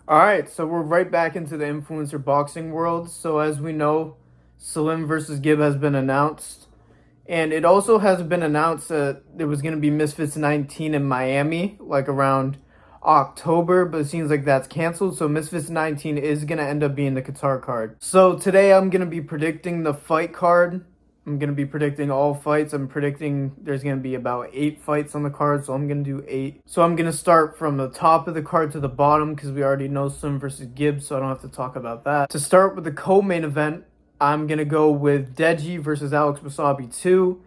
Alright, so we're right back into the influencer boxing world. So as we know, Salim versus Gib has been announced. And it also has been announced that there was going to be Misfits 19 in Miami, like around October, but it seems like that's canceled. So Misfits 19 is going to end up being the Qatar card. So today I'm going to be predicting the fight card. I'm going to be predicting all fights. I'm predicting there's going to be about 8 fights on the card, so I'm going to do 8. So I'm going to start from the top of the card to the bottom because we already know Slim versus Gibbs, so I don't have to talk about that. To start with the co-main event, I'm going to go with Deji versus Alex Wassabi 2.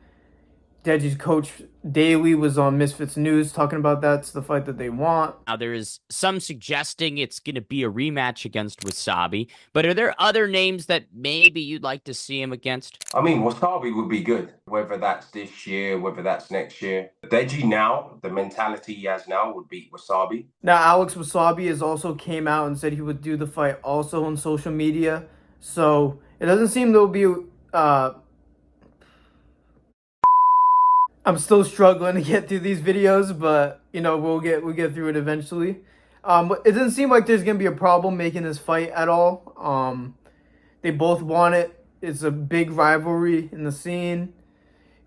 Deji's coach, Daly, was on Misfits News talking about that's the fight that they want. Now, there is some suggesting it's going to be a rematch against Wassabi, but are there other names that maybe you'd like to see him against? I mean, Wassabi would be good, whether that's this year, whether that's next year. Deji now, the mentality he has now would beat Wassabi. Now, Alex Wassabi has also came out and said he would do the fight also on social media, so it doesn't seem there'll be I'm still struggling to get through these videos, but you know, we'll get through it eventually. It doesn't seem like there's gonna be a problem making this fight at all. They both want it. It's a big rivalry in the scene.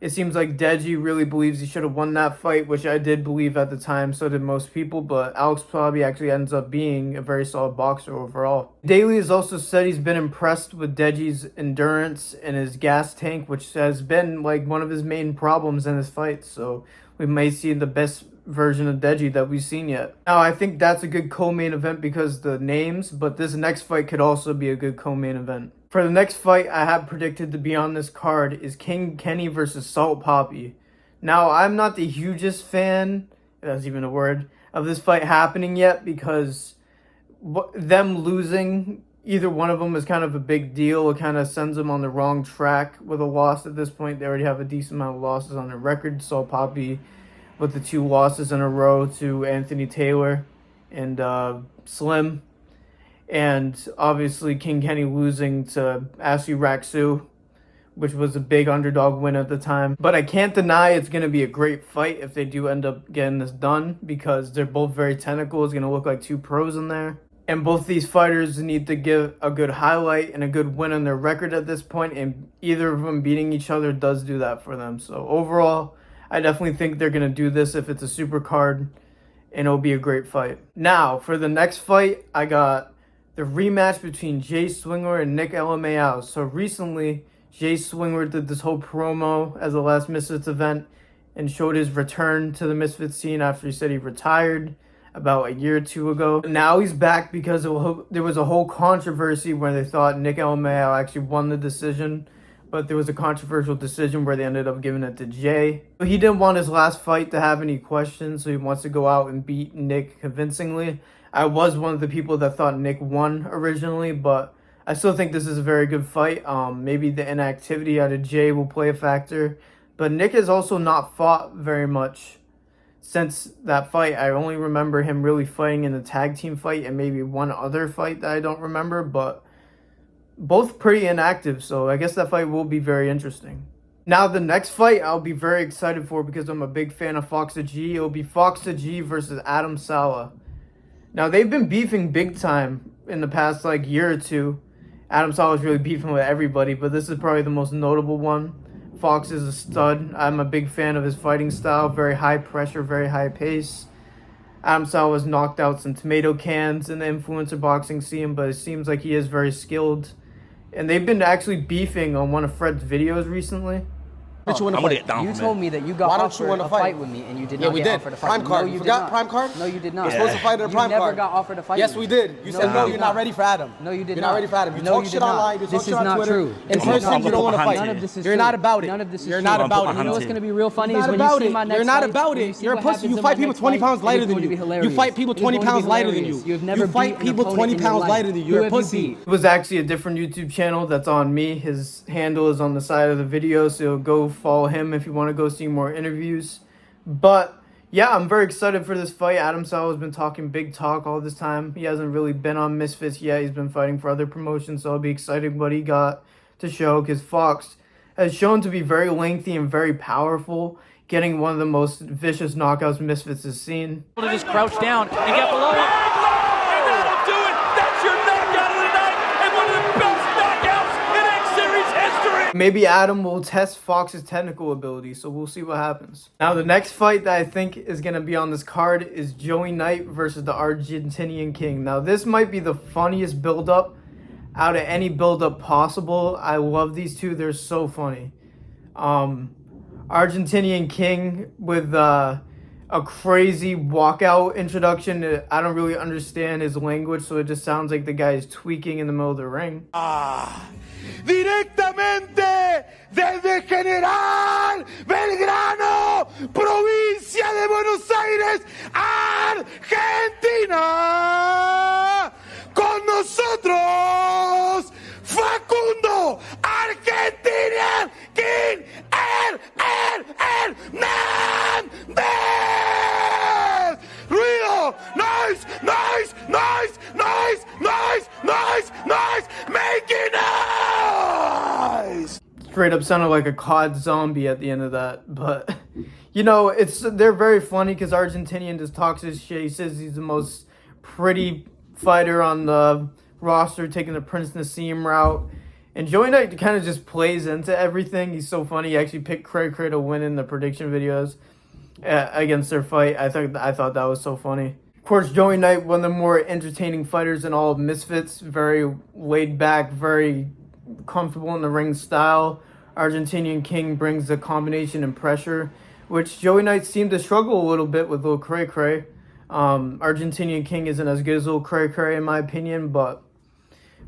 It seems like Deji really believes he should have won that fight, which I did believe at the time, so did most people, but Alex probably actually ends up being a very solid boxer overall. Daly has also said he's been impressed with Deji's endurance and his gas tank, which has been like one of his main problems in his fights, so we may see the best version of Deji that we've seen yet. Now, I think that's a good co-main event because the names, but this next fight could also be a good co-main event. For the next fight I have predicted to be on this card is King Kenny versus Salt Papi. Now, I'm not the hugest fan, if that's even a word, of this fight happening yet because them losing, either one of them is kind of a big deal. It kind of sends them on the wrong track with a loss at this point. They already have a decent amount of losses on their record. Salt Papi with the 2 losses in a row to Anthony Taylor and Slim. And obviously King Kenny losing to Asu Raksu, which was a big underdog win at the time. But I can't deny it's going to be a great fight if they do end up getting this done because they're both very technical. It's going to look like 2 pros in there. And both these fighters need to give a good highlight and a good win on their record at this point, and either of them beating each other does do that for them. So overall, I definitely think they're going to do this if it's a super card, and it'll be a great fight. Now, for the next fight, I got the rematch between Jay Swingler and Nick LMAO. So recently, Jay Swingler did this whole promo as the last Misfits event and showed his return to the Misfits scene after he said he retired about a year or 2 ago. Now he's back because there was a whole controversy where they thought Nick LMAO actually won the decision, but there was a controversial decision where they ended up giving it to Jay. But he didn't want his last fight to have any questions, so he wants to go out and beat Nick convincingly. I was one of the people that thought Nick won originally, but I still think this is a very good fight. Maybe the inactivity out of Jay will play a factor, but Nick has also not fought very much since that fight. I only remember him really fighting in the tag team fight and maybe one other fight that I don't remember, but both pretty inactive, so I guess that fight will be very interesting. Now, the next fight I'll be very excited for because I'm a big fan of Foxa G. It'll be Foxa G versus Adam Saleh. Now, they've been beefing big time in the past, like, year or 2. Adam Saleh's really beefing with everybody, but this is probably the most notable one. Fox is a stud. I'm a big fan of his fighting style. Very high pressure, very high pace. Adam Saleh has knocked out some tomato cans in the influencer boxing scene, but it seems like he is very skilled. And they've been actually beefing on one of Fred's videos recently. I'm gonna get down. You told me that you got offered a fight with me, and you did not get offered a fight. Prime card. No, you forgot did prime card? No, you did not. You're supposed to fight at a prime card. You never got offered a fight. Yes, we did. You said no, you're not ready for Adam. No, you did not. You're not ready for Adam. You talk shit online. You talk shit on Twitter. This is not true. In person, you don't want to fight. None of this is You're not about it. None of this is You're not about it. You know what's gonna be real funny is when you see my next fight. You're not about it. You're a pussy. You fight people 20 pounds lighter than you. You fight people 20 pounds lighter than you. You fight people 20 pounds lighter than you. You're a pussy. It was actually a different YouTube channel that's on me. His handle is on the side of the video, so go follow him if you want to go see more interviews. But yeah, I'm very excited for this fight. Adam Saleh has been talking big talk all this time. He hasn't really been on Misfits yet. He's been fighting for other promotions, so I'll be excited what he got to show, because Fox has shown to be very lengthy and very powerful, getting one of the most vicious knockouts Misfits has seen. To just crouch down and get below him. And that'll do it Maybe Adam will test Fox's technical ability, so we'll see what happens. Now, the next fight that I think is going to be on this card is Joey Knight versus the Argentinian King. Now, this might be the funniest build-up out of any build-up possible. I love these two. They're so funny. Argentinian King with a crazy walkout introduction. I don't really understand his language, so it just sounds like the guy is tweaking in the middle of the ring. Directamente desde General Belgrano, provincia de Buenos Aires, Argentina. Con nosotros, Facundo, Argentinian King, Hernández. Ruido, nice, nice, nice, nice, nice, nice, nice, making noise. Straight up sounded like a COD zombie at the end of that, but you know, they're very funny because Argentinian just talks his shit. He says he's the most pretty fighter on the roster, taking the Prince Nassim route. And Joey Knight kind of just plays into everything. He's so funny. He actually picked Cray to win in the prediction videos against their fight. I thought that was so funny. Of course, Joey Knight, one of the more entertaining fighters in all of Misfits. Very laid back, very comfortable in the ring style. Argentinian King brings the combination and pressure, which Joey Knight seemed to struggle a little bit with Lil Cray. Argentinian King isn't as good as Lil Cray in my opinion, but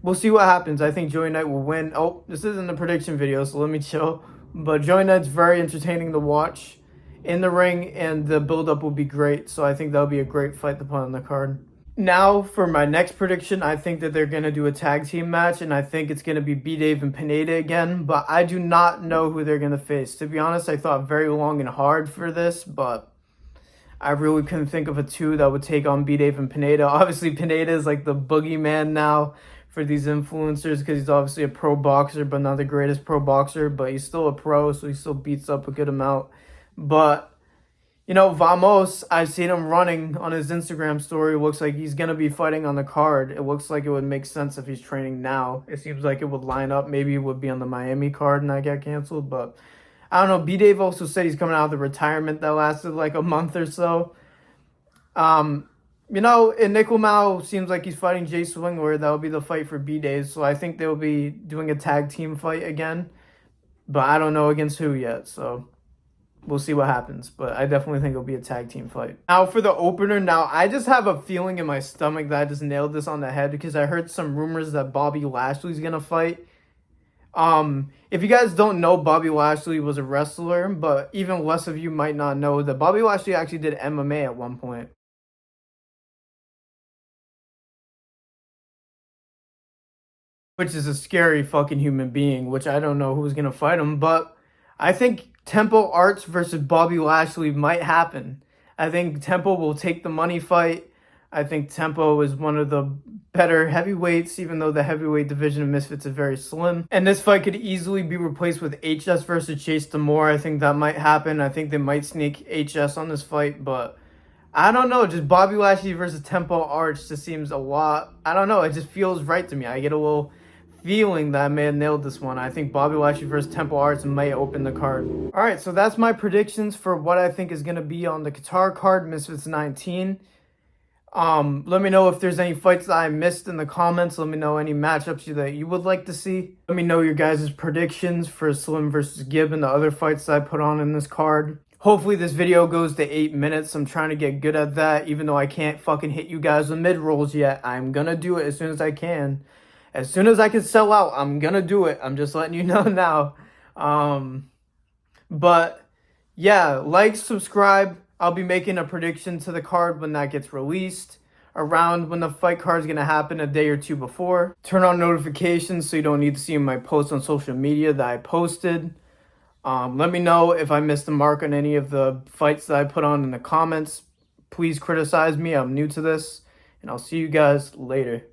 we'll see what happens. I think Joey Knight will win. Oh, this isn't a prediction video, so let me chill. But Joey Knight's very entertaining to watch in the ring, and the build-up will be great. So I think that'll be a great fight to put on the card. Now, for my next prediction, I think that they're going to do a tag team match, and I think it's going to be B-Dave and Pineda again, but I do not know who they're going to face. To be honest, I thought very long and hard for this, but I really couldn't think of a two that would take on B-Dave and Pineda. Obviously, Pineda is like the boogeyman now for these influencers because he's obviously a pro boxer, but not the greatest pro boxer, but he's still a pro, so he still beats up a good amount. But you know, Vamos, I've seen him running on his Instagram story. It looks like he's going to be fighting on the card. It looks like it would make sense if he's training now. It seems like it would line up. Maybe it would be on the Miami card and I got canceled. But I don't know. B-Dave also said he's coming out of the retirement that lasted like a month or so. You know, in Nickel Mao, seems like he's fighting Jay Swingler. That will be the fight for B-Dave. So I think they'll be doing a tag team fight again. But I don't know against who yet, so we'll see what happens, but I definitely think it'll be a tag team fight. Now for the opener, I just have a feeling in my stomach that I just nailed this on the head because I heard some rumors that Bobby Lashley's gonna fight. If you guys don't know, Bobby Lashley was a wrestler, but even less of you might not know that Bobby Lashley actually did MMA at one point. Which is a scary fucking human being, which I don't know who's gonna fight him, but I think Tempo Arts versus Bobby Lashley might happen. I think Tempo will take the money fight. I think Tempo is one of the better heavyweights, even though the heavyweight division of Misfits is very slim. And this fight could easily be replaced with HS versus Chase Demore. I think that might happen. I think they might sneak HS on this fight, but I don't know. Just Bobby Lashley versus Tempo Arts just seems a lot. I don't know. It just feels right to me. I get a little feeling that I may have nailed this one. I think Bobby Lashley versus Temple Arts may open the card. Alright, so that's my predictions for what I think is going to be on the Qatar card, Misfits 19. Let me know if there's any fights that I missed in the comments. Let me know any matchups that you would like to see. Let me know your guys' predictions for Slim versus Gibb and the other fights that I put on in this card. Hopefully this video goes to 8 minutes. I'm trying to get good at that, even though I can't fucking hit you guys with mid-rolls yet. I'm gonna do it as soon as I can. As soon as I can sell out, I'm going to do it. I'm just letting you know now. But, yeah, like, subscribe. I'll be making a prediction to the card when that gets released. Around when the fight card is going to happen a day or two before. Turn on notifications so you don't need to see my posts on social media that I posted. Let me know if I missed the mark on any of the fights that I put on in the comments. Please criticize me. I'm new to this. And I'll see you guys later.